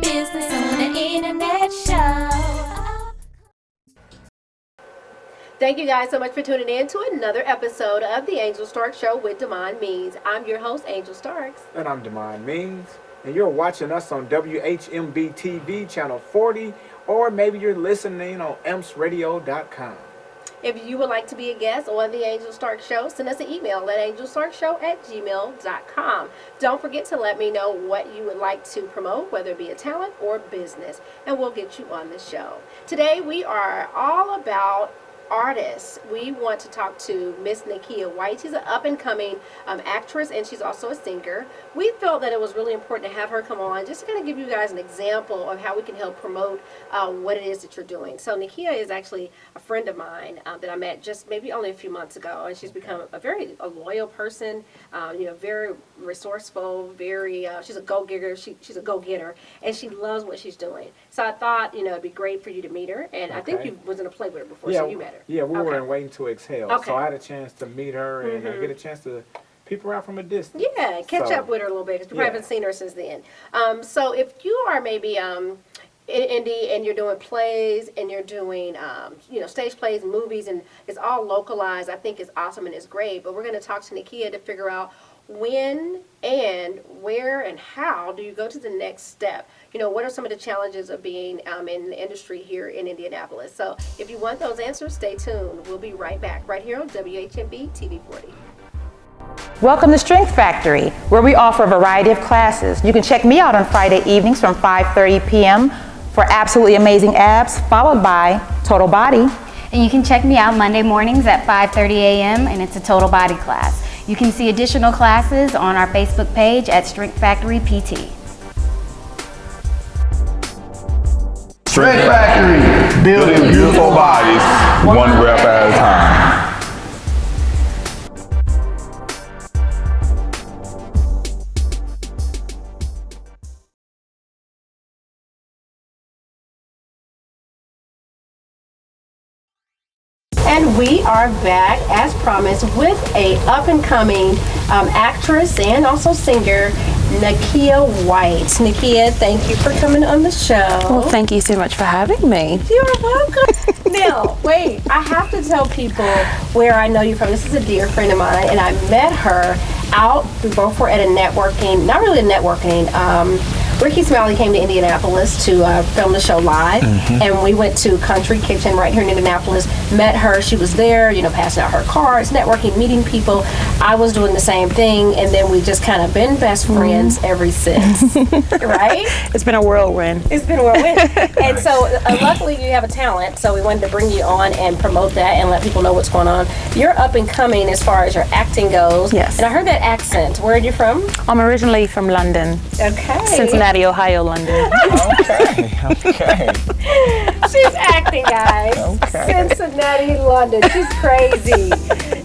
business on the internet show. Thank you guys so much for tuning in to another episode of the Angel Starks Show with Demond Means. I'm your host, Angel Starks. And I'm Demond Means. And you're watching us on WHMB TV, channel 40, or maybe you're listening on EMPsradio.com. If you would like to be a guest on the Angel Starks Show, send us an email at angelstarkshow@gmail.com. Don't forget to let me know what you would like to promote, whether it be a talent or business, and we'll get you on the show. Today we are all about artists. We want to talk to Miss Nakia White. She's an up-and-coming actress, and she's also a singer. We felt that it was really important to have her come on just to kind of give you guys an example of how we can help promote what it is that you're doing. So Nakia is actually a friend of mine that I met just maybe only a few months ago, and she's become a loyal person, very resourceful, she's a go-getter, she's a go-getter, and she loves what she's doing. So I thought, it'd be great for you to meet her, and I think you was in a play with her before, so you met her. Yeah, we were in Waiting to Exhale, Okay. so I had a chance to meet her and get a chance to peep her out from a distance. Yeah, catch up with her a little bit, because you haven't seen her since then. So if you are maybe in Indy and you're doing plays and you're doing stage plays, movies, and it's all localized, I think it's awesome and it's great. But we're going to talk to Nakia to figure out when and where and how do you go to the next step. What are some of the challenges of being in the industry here in Indianapolis? So if you want those answers, stay tuned. We'll be right back right here on WHMB TV 40. Welcome to Strength Factory, where we offer a variety of classes. You can check me out on Friday evenings from 5:30 p.m. for absolutely amazing abs, followed by total body. And you can check me out Monday mornings at 5:30 a.m. and it's a total body class. You can see additional classes on our Facebook page at Strength Factory PT. Strength Factory, building beautiful bodies, one rep at a time. And we are back, as promised, with a up-and-coming actress and also singer, Nakia White. Nakia, thank you for coming on the show. Well, thank you so much for having me. You're welcome. Now, wait, I have to tell people where I know you from. This is a dear friend of mine, and I met her out. We both were at a networking, not really a networking, Ricky Smiley came to Indianapolis to film the show live, and we went to Country Kitchen right here in Indianapolis, met her. She was there, passing out her cards, networking, meeting people. I was doing the same thing, and then we just kind of been best friends ever since, right? It's been a whirlwind. It's been a whirlwind. And so luckily you have a talent, so we wanted to bring you on and promote that and let people know what's going on. You're up and coming as far as your acting goes. Yes. And I heard that accent. Where are you from? I'm originally from London. Okay. Cincinnati, Ohio, London. Okay. She's acting, guys. Okay. Cincinnati, London. She's crazy.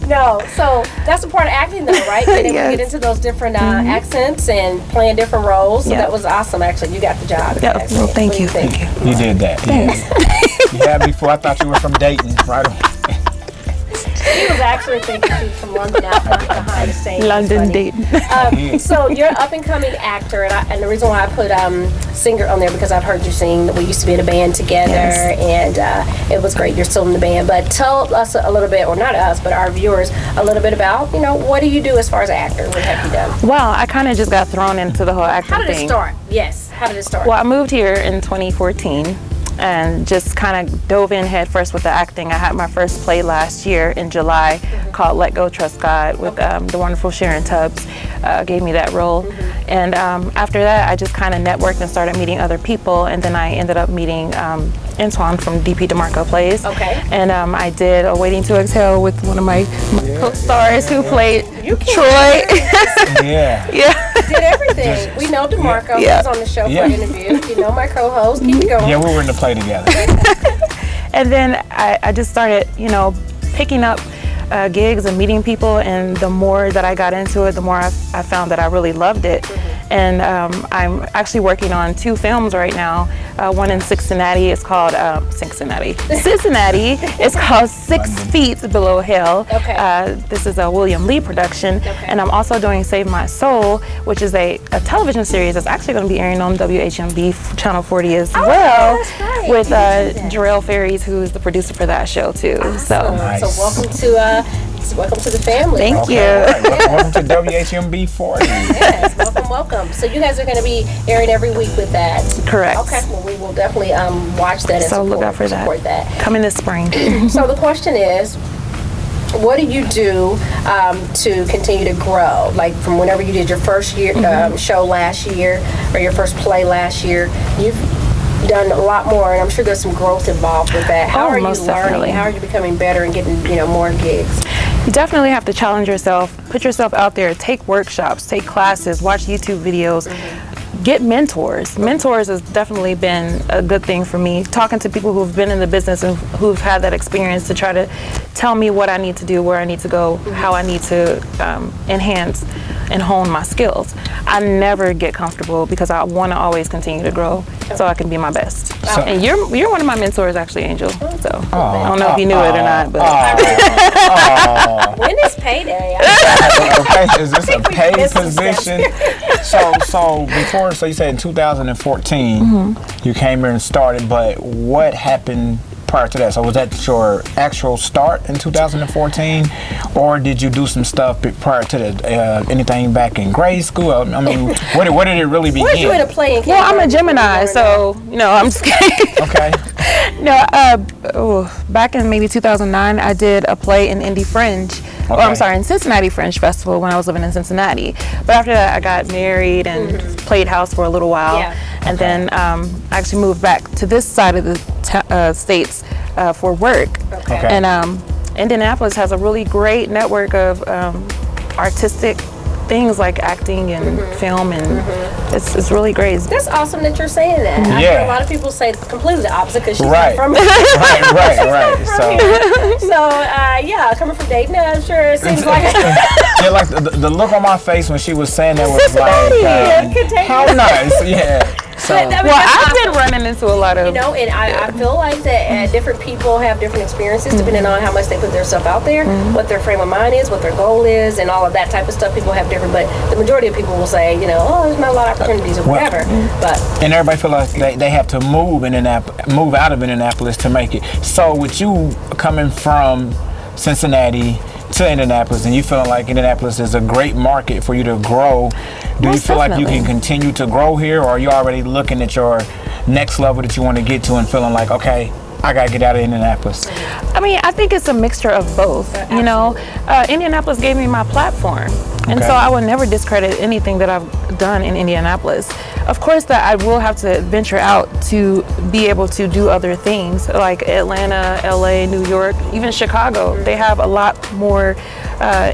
No, so that's a part of acting, though, right? Getting Yes. get into those different accents and playing different roles. So that was awesome, actually. You got the job. Yeah, well, thank you. Thank you. You did that. Yes. You had before. I thought you were from Dayton, right? He was actually thinking she's from London, out behind the scenes. London, Dayton. So you're an up-and-coming actor, and the reason why I put singer on there because I've heard you sing. We used to be in a band together, and it was great. You're still in the band, but tell us a little bit, or not us, but our viewers, a little bit about, what do you do as far as an actor? What have you done? Well, I kind of just got thrown into the whole acting How did thing. it start? Yes. How did it start? Well, I moved here in 2014 and just kind of dove in head first with the acting. I had my first play last year in July called Let Go, Trust God with the wonderful Sharon Tubbs. Gave me that role. And after that, I just kind of networked and started meeting other people. And then I ended up meeting Antoine from DP DeMarco Plays. Okay. And I did A Waiting to Exhale with one of my co-stars who played Troy. Yeah. Yeah. Did everything. We know DeMarco. He was on the show for an interview. You know my co-host. Keep it going. Yeah, we were in the play together. And then I just started, picking up gigs and meeting people, and the more that I got into it, the more I found that I really loved it. and I'm actually working on 2 films right now. One in Cincinnati. It's called Cincinnati. It's called 6 Feet Below Hell. Okay. This is a William Lee production, Okay. and I'm also doing Save My Soul, which is a television series that's actually going to be airing on WHMB Channel 40 as well, that's right. with You mentioned that. Jarrell Ferries, who's the producer for that show too. So. Nice. So welcome to the family. Thank you. All right, welcome to WHMB 40. Yes, welcome. So you guys are going to be airing every week with that. Correct. Okay, well we will definitely watch that and So look out for support that. Coming this spring. So the question is, what do you do to continue to grow? Like from whenever you did your first year show last year or your first play last year, you've done a lot more, and I'm sure there's some growth involved with that. How are you most learning? definitely. How are you becoming better and getting more gigs? You definitely have to challenge yourself, put yourself out there, take workshops, take classes, watch YouTube videos, get mentors. Mentors has definitely been a good thing for me. Talking to people who've been in the business and who've had that experience to try to tell me what I need to do, where I need to go, how I need to enhance and hone my skills. I never get comfortable because I want to always continue to grow so I can be my best. And you're one of my mentors, actually, Angel. So I don't know if you knew it or not, but When is payday? Okay, is this a paid missed some position? So before, so you said in 2014 you came here and started, but what happened prior to that? So was that your actual start in 2014, or did you do some stuff prior to that? Anything back in grade school? I mean, where did it really begin? Where'd you end up playing? well, I'm a Gemini, so I'm just kidding. Okay. No, back in maybe 2009, I did a play in Indy Fringe. Or I'm Okay. sorry, in Cincinnati Fringe Festival when I was living in Cincinnati. But after that, I got married and played house for a little while. Yeah. And then I actually moved back to this side of the states for work. Okay. And Indianapolis has a really great network of artistic things like acting and film, and it's really great. That's awesome that you're saying that. I hear Yeah. a lot of people say completely the opposite because she's Right. not from right. So coming from Dayton, I'm sure it seems like Yeah, like the look on my face when she was saying that was Cincinnati. like, how nice, yeah. So, I mean, Well, that's I've awesome. been running into a lot of And I feel like that different people have different experiences depending on how much they put themselves out there, what their frame of mind is, what their goal is, and all of that type of stuff. People have different, but the majority of people will say, there's not a lot of opportunities or whatever. But and everybody feel like they have to move out of Indianapolis to make it. So with you coming from Cincinnati to Indianapolis, and you feeling like Indianapolis is a great market for you to grow, do you Most feel like you definitely. can continue to grow here, or are you already looking at your next level that you want to get to and feeling like, okay, I gotta get out of Indianapolis? I mean, I think it's a mixture of both. Indianapolis gave me my platform, and Okay. so I would never discredit anything that I've done in Indianapolis. Of course, that I will have to venture out to be able to do other things like Atlanta, LA, New York, even Chicago. They have a lot more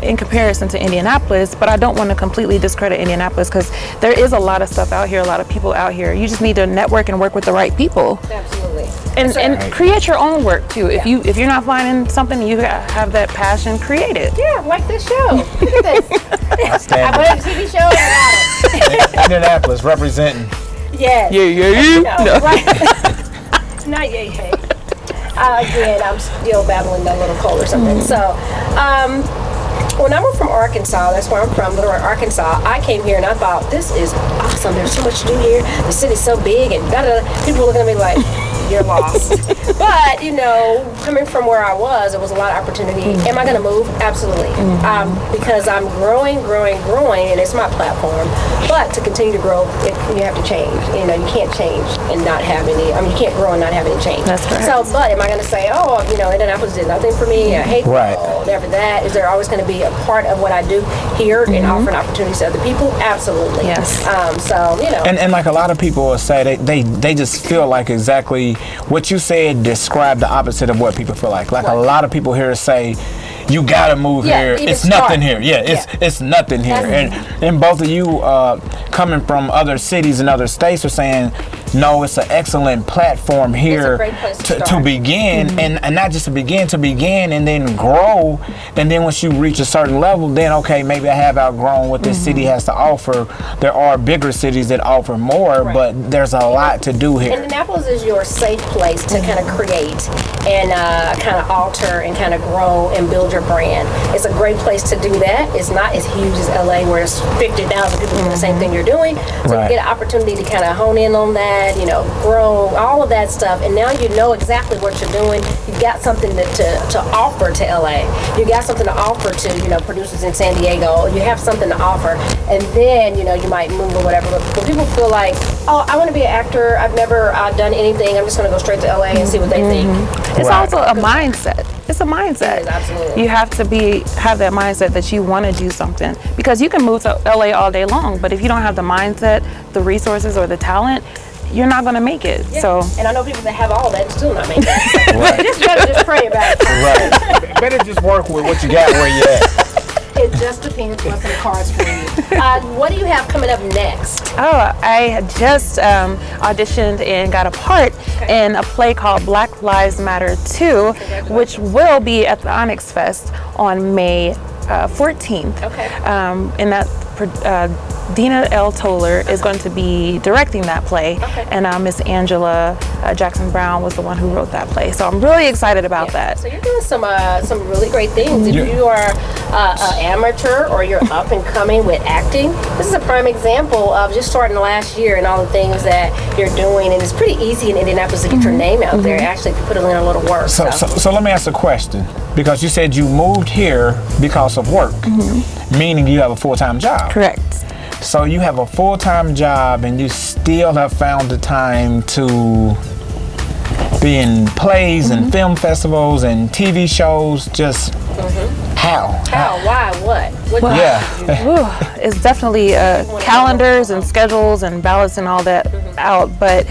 in comparison to Indianapolis, but I don't want to completely discredit Indianapolis because there is a lot of stuff out here, a lot of people out here. You just need to network and work with the right people. absolutely. And create your own work too. If you're not finding something and you have that passion, create it. Yeah, like this show. Look at this. I Outstanding. went to TV show and I got it. Indianapolis representing. Yes. Yeah. No, right. Not yay. Again, I'm still battling a little cold or something. So, when I moved from Arkansas, that's where I'm from, Little Rock, Arkansas, I came here and I thought, this is awesome. There's so much to do here. The city's so big and da-da-da. People were looking at me like, you're lost. But, coming from where I was, it was a lot of opportunity. Am I going to move? Absolutely. Because I'm growing, and it's my platform. But to continue to grow, you have to change. You can't change and not have any, you can't grow and not have any change. That's correct. So, but am I going to say, Indianapolis did nothing for me, I hate Right. never that? Is there always going to be a part of what I do here and offering opportunities to other people? Absolutely. Yes. And like a lot of people will say, they just feel like exactly what you said described the opposite of what people feel like. Like a lot of people here say, you gotta move Yeah, here. even It's start. nothing here. Yeah, it's nothing here. And both of you coming from other cities and other states are saying know it's an excellent platform here great place to to start. begin, and not just to begin and then grow. And then once you reach a certain level, then okay, maybe I have outgrown what this city has to offer. There are bigger cities that offer more, Right. but there's a lot to do here. Indianapolis is your safe place to kind of create and kind of alter and kind of grow and build your brand. It's a great place to do that. It's not as huge as LA where it's 50,000 people doing the same thing you're doing. So Right. you get an opportunity to kind of hone in on that, grow, all of that stuff. And now you know exactly what you're doing. You've got something to offer to LA. You got something to offer to, producers in San Diego. You have something to offer. And then, you might move or whatever. But people feel like, oh, I want to be an actor. I've never done anything. I'm just going to go straight to LA and see what they think. It's Right. also a mindset. It's a mindset. It is, absolutely. You have to have that mindset that you want to do something, because you can move to LA all day long, but if you don't have the mindset, the resources, or the talent, you're not going to make it. Yeah. So And I know people that have all that and still not make it. Just better just pray about it. Right. Better just work with what you got where you at. It just depends what's in the cards for you. What do you have coming up next? I had just auditioned and got a part in a play called Black Lives Matter 2, which will be at the Onyx Fest on May 14th. Okay. And that Dina L. Toller is going to be directing that play, Okay. and Miss Angela Jackson Brown was the one who wrote that play. So I'm really excited about that. So you're doing some really great things. If Yeah. you are an amateur or you're up and coming with acting, this is a prime example of just starting last year and all the things that you're doing. And it's pretty easy in Indianapolis to get your name out there, actually, if you put in a little work. So let me ask a question, because you said you moved here because of work, meaning you have a full-time job. Correct. So you have a full-time job and you still have found the time to be in plays and film festivals and TV shows. Just how? How? Why? What? Yeah. Ooh, it's definitely calendars and schedules and ballots and all that out, but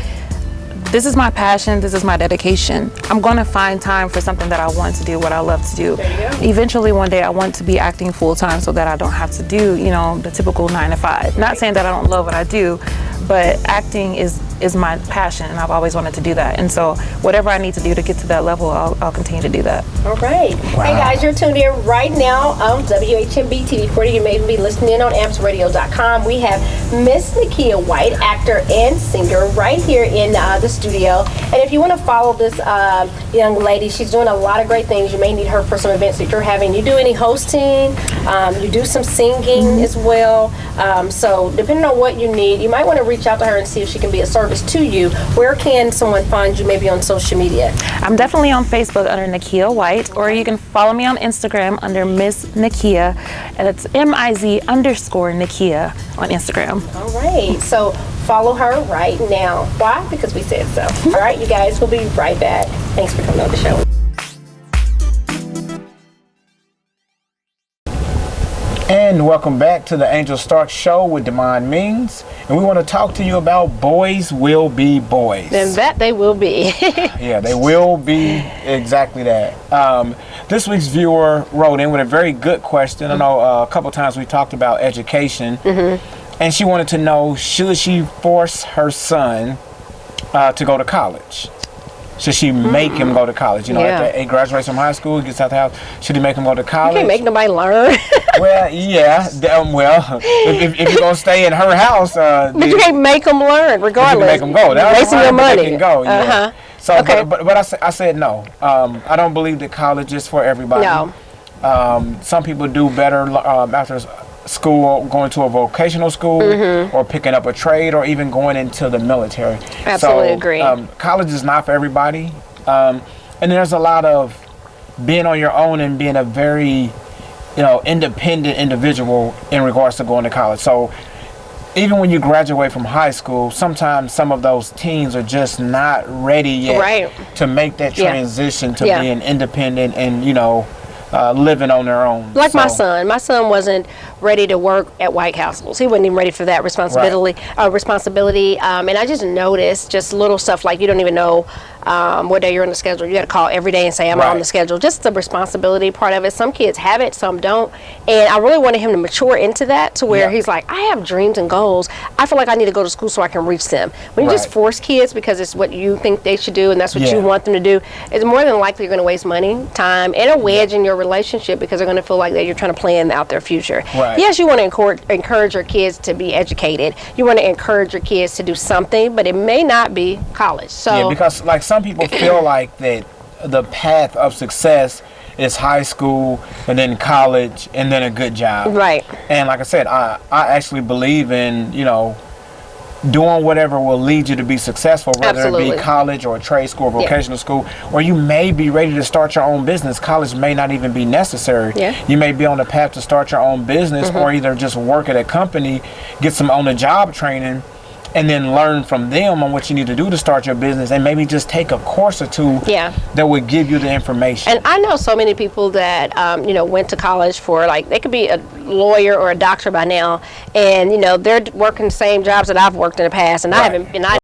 this is my passion, this is my dedication. I'm going to find time for something that I want to do, what I love to do. There you go. Eventually one day I want to be acting full time so that I don't have to do, the typical 9 to 5. Not saying that I don't love what I do, but acting is my passion, and I've always wanted to do that. And so whatever I need to do to get to that level, I'll continue to do that. All right. Hey guys, you're tuned in right now on WHMB TV 40. You may be listening in on ampsradio.com. We have Miss Nakia White, actor and singer, right here in the studio. And if you want to follow this young lady, she's doing a lot of great things. You may need her for some events that you're having. You do any hosting, you do some singing as well. So depending on what you need, you might want to reach out to her and see if she can be a service to you. Where can someone find you, maybe on social media? I'm definitely on Facebook under Nakia White, or you can follow me on Instagram under Miss Nakia, and it's MIZ_Nakia on Instagram. All right, so follow her right now. Why? Because we said so. All right, you guys, we'll be right back. Thanks for coming on the show. And welcome back to the Angel Stark Show with Demond Means. And we want to talk to you about Boys Will Be Boys. And that they will be. Yeah, they will be exactly that. This week's viewer wrote in with a very good question. I know a couple times we talked about education. And she wanted to know, should she force her son to go to college? Should she make him go to college? After he graduates from high school, he gets out the house, should he make him go to college? You can't make nobody learn. Well, yeah. If you're going to stay in her house, But you can't make them learn, regardless. you can make them go. You're wasting your money. They can go, yeah. Uh-huh. So, Okay. but I said no. I don't believe that college is for everybody. No. Some people do better after school, going to a vocational school, or picking up a trade, or even going into the military. Absolutely so, agree. College is not for everybody. And there's a lot of being on your own and being a very independent individual in regards to going to college. So even when you graduate from high school, sometimes some of those teens are just not ready yet to make that transition to being independent and living on their own. Like my son. My son wasn't ready to work at White Castles. He wasn't even ready for that responsibility. And I just noticed just little stuff like you don't even know what day you're on the schedule. You got to call every day and say, I'm Right. on the schedule. Just the responsibility part of it. Some kids have it, some don't. And I really wanted him to mature into that to where Yeah. he's like, I have dreams and goals. I feel like I need to go to school so I can reach them. When you just Right. force kids because it's what you think they should do and that's what Yeah. you want them to do, it's more than likely you're going to waste money, time, and a wedge in your relationship because they're going to feel like that you're trying to plan out their future. Right. Yes, you want to encourage your kids to be educated. You want to encourage your kids to do something, but it may not be college. So Yeah, because like some people feel like that the path of success is high school and then college and then a good job. Right. And like I said, I actually believe in, doing whatever will lead you to be successful, whether it Absolutely. be college or a trade school, or vocational school, or you may be ready to start your own business. College may not even be necessary. Yeah. You may be on the path to start your own business or either just work at a company, get some on-the-job training, and then learn from them on what you need to do to start your business, and maybe just take a course or two Yeah. that would give you the information. And I know so many people that, went to college for, like, they could be a lawyer or a doctor by now, and, they're working the same jobs that I've worked in the past, and I Right. haven't been. I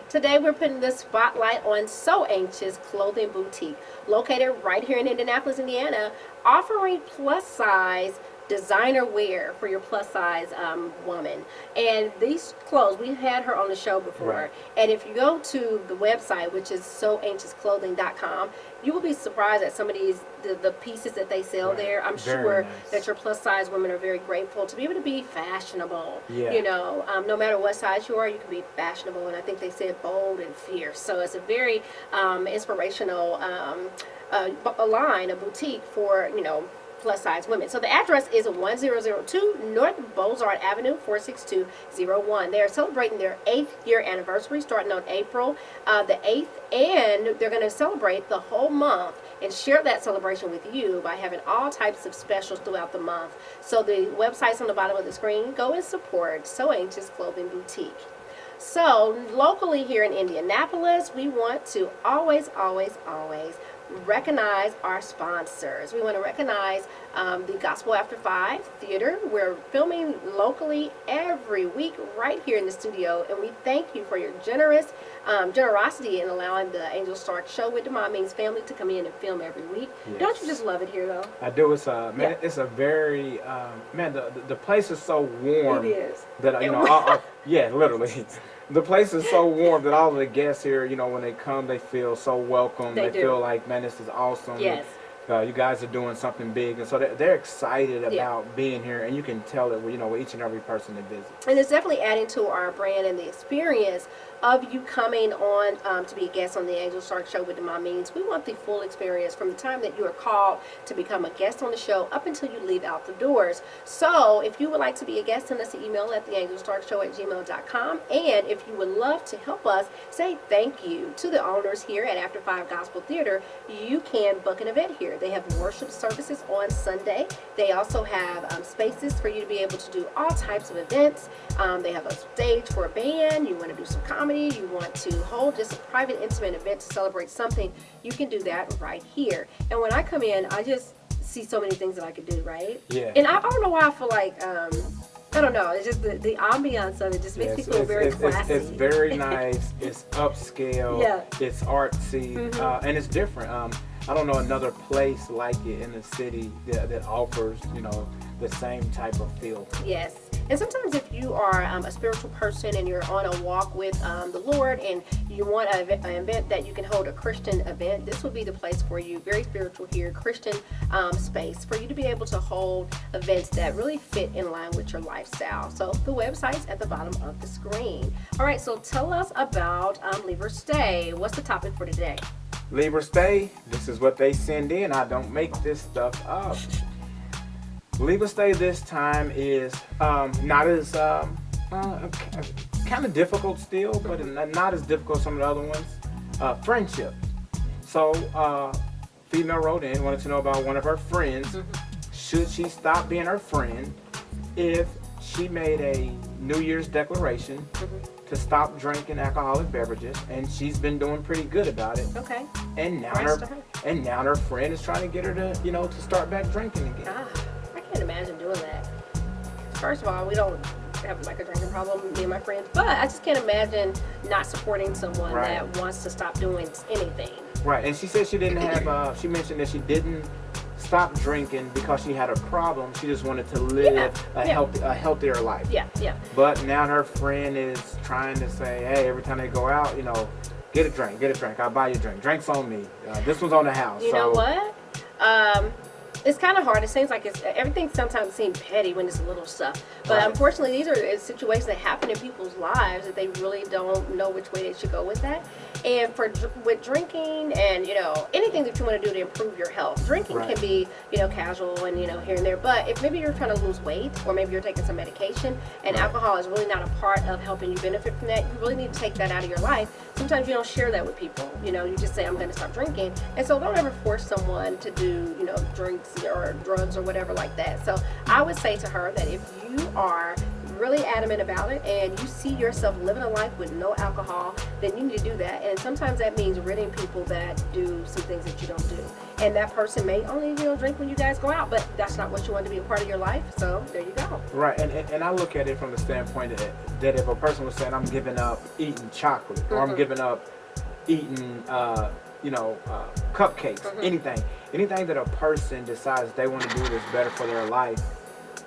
Today we're putting the spotlight on So Anxious Clothing Boutique, located right here in Indianapolis, Indiana, offering plus size designer wear for your plus size woman. And these clothes, we had her on the show before. Right. And if you go to the website, which is soanxiousclothing.com, you will be surprised at some of these the pieces that they sell Right. there. I'm Very sure nice. that your plus size women are very grateful to be able to be fashionable. Yeah. No matter what size you are, you can be fashionable. And I think they said bold and fierce. So it's a very inspirational a line, a boutique for, plus size women. So the address is 1002 North Bozard Avenue, 46201. They are celebrating their 8th year anniversary starting on April the 8th, and they're going to celebrate the whole month and share that celebration with you by having all types of specials throughout the month. So the website's on the bottom of the screen. Go and support So Anxious Clothing Boutique. So locally here in Indianapolis, we want to always recognize our sponsors. We want to recognize the Gospel After 5 Theater. We're filming locally every week right here in the studio, and we thank you for your generosity in allowing the Angel Stark Show with the Mom Means family to come in and film every week. Yes. Don't you just love it here, though? I do. It's man. Yeah. It's a very the place is so warm. It is. That yeah, literally. The place is so warm that all of the guests here, when they come, they feel so welcome. They do. feel like, man, this is awesome. Yes. You guys are doing something big, and so they're excited Yeah. about being here, and you can tell it, with each and every person that visits. And it's definitely adding to our brand and the experience of you coming on to be a guest on the Angel Stark Show with the Mom Means. We want the full experience from the time that you are called to become a guest on the show up until you leave out the doors. So if you would like to be a guest, send us an email at theangelstarkshow@gmail.com. And if you would love to help us say thank you to the owners here at After 5 Gospel Theater, you can book an event here. They have worship services on Sunday. They also have spaces for you to be able to do all types of events. They have a stage for a band. You want to do some comedy. You want to hold just a private, intimate event to celebrate something. You can do that right here. And when I come in, I just see so many things that I could do, right? Yeah. And I don't know why I feel like, I don't know. It's just the ambiance of it just makes me feel very classy. It's very nice. It's upscale. Yeah. It's artsy, and it's different. I don't know another place like it in the city that offers, the same type of feel. Yes. And sometimes if you are a spiritual person and you're on a walk with the Lord and you want an event that you can hold, a Christian event, this would be the place for you. Very spiritual here, Christian space for you to be able to hold events that really fit in line with your lifestyle. So the website's at the bottom of the screen. All right, so tell us about Leave or Stay. What's the topic for today? Leave or Stay, this is what they send in. I don't make this stuff up. Leave or Stay this time is not as kind of difficult still, but not as difficult as some of the other ones. Friendship. So female wrote in, wanted to know about one of her friends. Should she stop being her friend if she made a New Year's declaration to stop drinking alcoholic beverages, and she's been doing pretty good about it. Okay. And now Congrats her friend is trying to get her to, to start back drinking again. I can't imagine doing that. First of all, we don't have like a drinking problem, me and my friends, but I just can't imagine not supporting someone that wants to stop doing anything. Right, and she said she didn't have, she mentioned that she didn't stop drinking because she had a problem. She just wanted to live a healthier life. Yeah. But now her friend is trying to say, hey, every time they go out, get a drink. I'll buy you a drink. Drink's on me. This one's on the house. You know what? It's kind of hard. It seems like everything sometimes seems petty when it's little stuff. But unfortunately, these are situations that happen in people's lives that they really don't know which way they should go with that. And with drinking and, anything that you want to do to improve your health, drinking can be, casual and, here and there. But if maybe you're trying to lose weight or maybe you're taking some medication and alcohol is really not a part of helping you benefit from that, you really need to take that out of your life. Sometimes you don't share that with people. You just say, I'm going to stop drinking. And so don't ever force someone to do, drinks or drugs or whatever like that. So I would say to her that if you are really adamant about it and you see yourself living a life with no alcohol, then you need to do that. And sometimes that means ridding people that do some things that you don't do. And that person may only drink when you guys go out, but that's not what you want to be a part of your life. So there you go. Right, and I look at it from the standpoint that if a person was saying, I'm giving up eating chocolate or I'm giving up eating cupcakes, anything that a person decides they want to do that's better for their life,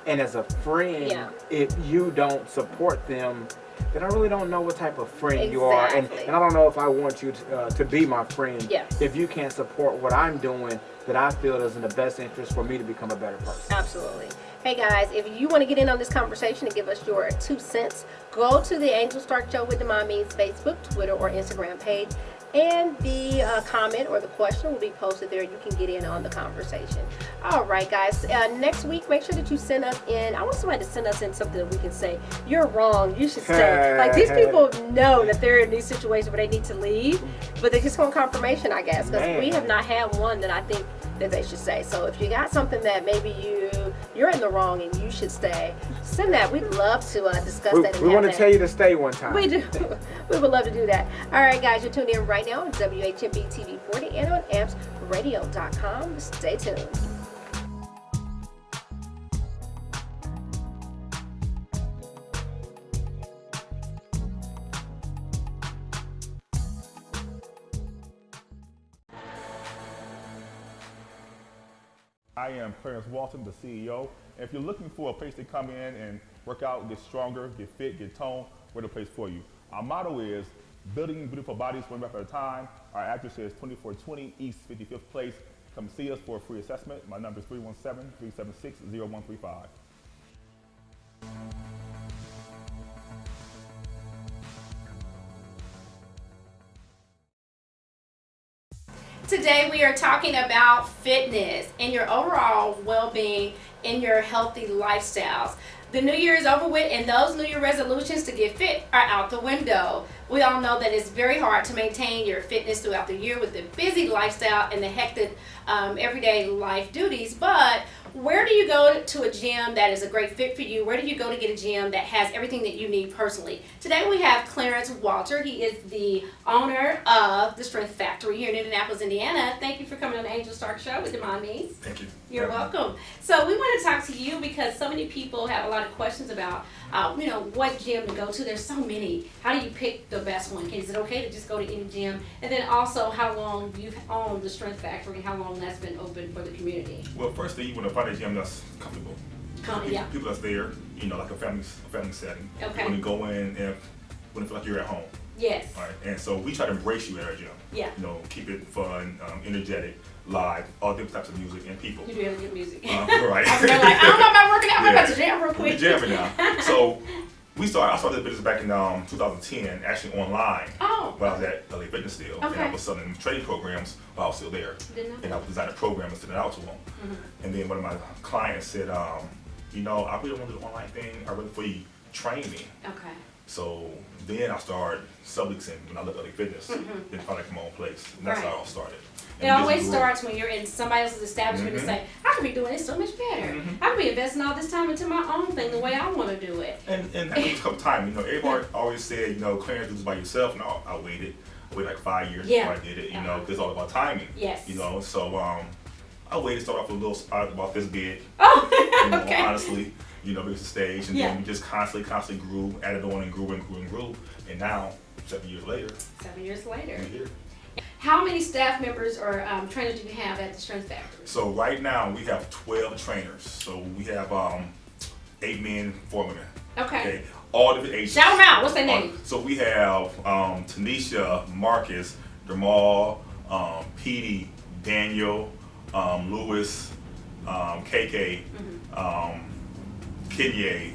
and as a friend, if you don't support them, then I really don't know what type of friend you are, and I don't know if I want you to be my friend if you can't support what I'm doing that I feel is in the best interest for me to become a better person. Absolutely. Hey guys, if you want to get in on this conversation and give us your 2 cents, go to the Angel Stark Show with the Mommies Facebook, Twitter, or Instagram page. And the comment or the question will be posted there. You can get in on the conversation. All right, guys. Next week, make sure that you send us in. I want somebody to send us in something that we can say, you're wrong, you should stay. Like, these people know that they're in these situations where they need to leave, but they just want confirmation, I guess, because we have not had one that I think that they should say. So if you got something that maybe you're in the wrong and you should stay, send that. We'd love to discuss that. We want to tell you to stay one time. We do. We would love to do that. All right, guys, you're tuned in right now on WHMB TV 40 and on ampsradio.com. Stay tuned. I am Clarence Walton, the CEO. And if you're looking for a place to come in and work out, get stronger, get fit, get toned, we're the place for you. Our motto is building beautiful bodies one rep at a time. Our address is 2420 East 55th Place. Come see us for a free assessment. My number is 317-376-0135. Today we are talking about fitness and your overall well-being in your healthy lifestyles. The new year is over with and those new year resolutions to get fit are out the window. We all know that it's very hard to maintain your fitness throughout the year with the busy lifestyle and the hectic everyday life duties, but where do you go to a gym that is a great fit for you? Where do you go to get a gym that has everything that you need personally? Today we have Clarence Walter. He is the owner of the Strength Factory here in Indianapolis, Indiana. Thank you for coming on the Angel Stark Show with the Mommies. Thank you. You're welcome. So we want to talk to you because so many people have a lot of questions about, what gym to go to. There's so many. How do you pick the the best one? Is it okay to just go to any gym? And then also, how long you've owned the Strength Factory, how long that's been open for the community? Well, first thing, you want to find a gym that's comfortable. Yeah. People that's there, you know, like a family setting. Okay. When you go in and when you feel like you're at home. Yes. All right. And so we try to embrace you at our gym. Yeah. You know, keep it fun, energetic, live, all different types of music and people. You do have good music. Right. I was like, I don't know about working out, I'm about to jam real quick. We're jamming now. So I started the business back in 2010, actually online. Oh. When I was at LA Fitness still. Okay. And I was selling training programs while I was still there. Didn't know. And I was designing a program and sending it out to them. And then one of my clients said, you know, I really want to do the online thing. I really for you train me. Okay. So then I started subleasing when I left LA Fitness. Then found like my own place. And that's how it all started. It always starts when you're in somebody else's establishment and say, I could be doing this so much better. I could be investing all this time into my own thing the way I want to do it. And that takes a couple time. You know, everybody always said, you know, Clarence, do this by yourself. No, I waited. I waited like 5 years before I did it, you know, because it's all about timing. Yes. You know, so I waited, started off with a little spot about this big. Oh, You know, okay. honestly, you know, it was the stage, and Yeah. then we just constantly grew, added on and grew and grew and grew. And now, 7 years later, 7 years later. we're here. How many staff members or trainers do you have at the Strength Factory? So right now we have 12 trainers. So we have 8 men, 4 women. Okay. All different ages. Shout them out. What's their name? So we have Tanisha, Marcus, Dermal, Petey, Daniel, Lewis, KK, Kenya,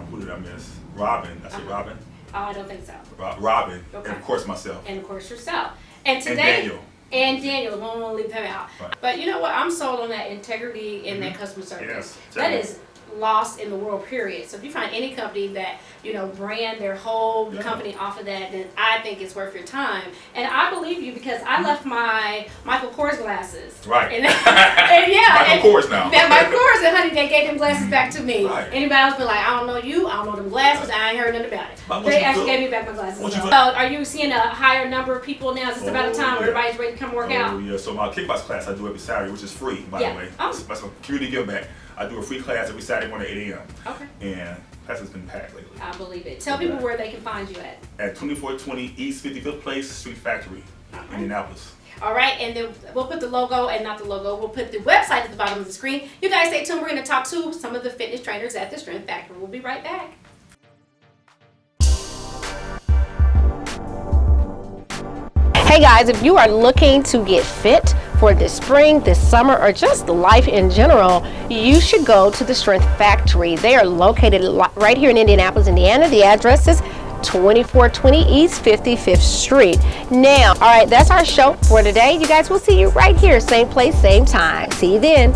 who did I miss? Robin. I said Robin? Oh, I don't think so. Robin, Okay. and of course myself. And of course yourself. And today, Daniel. And Daniel, we won't leave him out. Right. But you know what? I'm sold on that integrity and that customer service. Yes, That totally. is lost in the world, period. So if you find any company that, you know, brand their whole Yeah. company off of that, then I think it's worth your time. And I believe you because I left my Michael Kors glasses. Right. And yeah. Michael Kors now. That Michael Kors, and honey, they gave them glasses back to me. Right. Anybody else be like, I don't know you, I don't know them glasses, I ain't heard nothing about it. But once They you actually feel- gave me back my glasses. once you So feel- are you seeing a higher number of people now? Is this about the time where yeah. everybody's ready to come work out? Oh yeah, so my kickbox class I do every Saturday, which is free, by Yeah. the way. Oh. That's a community give back. I do a free class every Saturday morning at 8 a.m. Okay. And class has been packed lately. I believe it. Tell people where they can find you at. At 2420 East 55th Place, Street Factory, Indianapolis. All right, and then we'll put the logo, and not the logo, we'll put the website at the bottom of the screen. You guys stay tuned. We're going to talk to some of the fitness trainers at the Strength Factory. We'll be right back. Hey guys, if you are looking to get fit for this spring, this summer, or just life in general, you should go to the Strength Factory. They are located right here in Indianapolis, Indiana. The address is 2420 East 55th Street. Now, all right, that's our show for today. You guys, we'll see you right here, same place, same time. See you then.